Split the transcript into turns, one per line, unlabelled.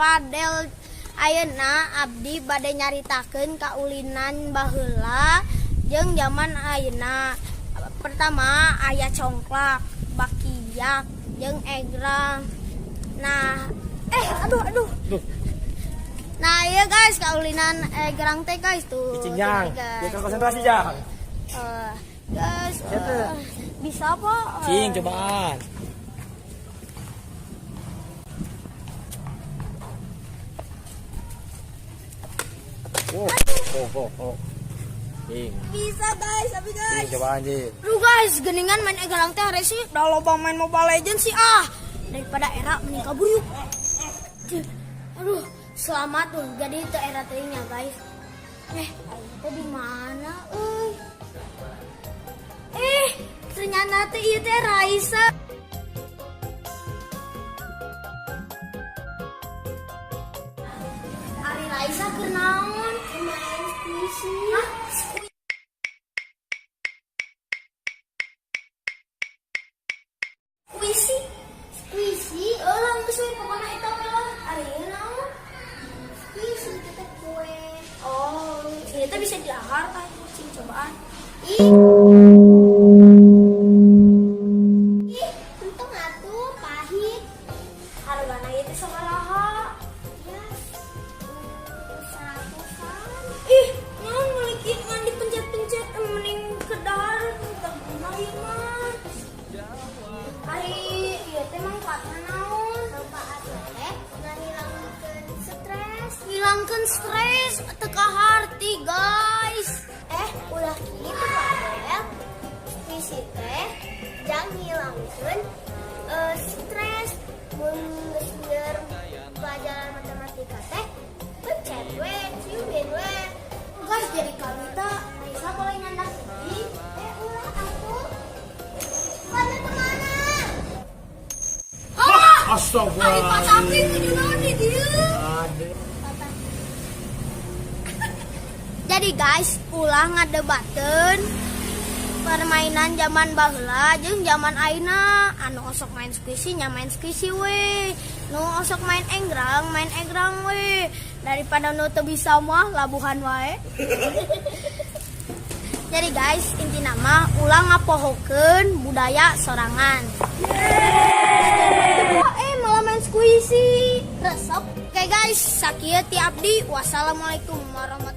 Padel. Ayeuna abdi bade nyaritakeun kaulinan baheula jeung zaman ayeuna. Pertama aya congklak, bakiak, jeung egrang. Nah, aduh. Nah, iya guys, kaulinan egrang teh guys tuh.
Cinjang. Dia konsentrasi jang.
Guys, bisa apa?
Cing, cobaan. Oh. Cing.
Bisa guys, tapi guys.
Cing, cobaan Cing.
Aduh guys, geningan main egrang teh hari sih. Udah loba main Mobile Legends sih daripada era mending kabur yuk. Aduh, selamat tuh. Jadi itu era tehnya guys. Itu di mana? Ternyata teh ieu teh Raisa. Ari Raisa keur naon? Main squishy. Hah? Squishy? Lah geus we pokona eta mah lah. Ari naon? Squishy teh kue. Oh, ieu teh bisa dahar tah cing cobaan. Untung atuh pahit. Hargana ieu teh sabaraha? Ya, 100-an. Naon meuli kieu ngan dipencet-pencet mending ke dahar teu guna ieu mah. Ari ieu teh mangpaatna naon? Manfaatna teh ngahilangkeun stres. Ngilangkeun stres teu kaharti, guys. Ulah kitu Padel. Squishy teh jang ngilangkeun stres. Mun geus bieur pelajaran matematika teh pencet we, ciumin we. Guys, jadi kalita Raisa boleh nyandak ini. Ulah atuh. Pada kemana?
Astagfirullah.
Ari patapi kudu naon di dieu? Jadi guys, ulah ngadebateun permainan zaman baheula jeung zaman ayeuna. Anu osok main squishy nya main squishy we. Nu osok main egrang we. Daripada nu teu bisa mah labuhan wae. Jadi guys, intina mah ulah ngapohokeun budaya sorangan. Malah main squishy. Resep. Oke guys, sakieu ti abdi. Wassalamualaikum warahmatullahi wabarakatuh.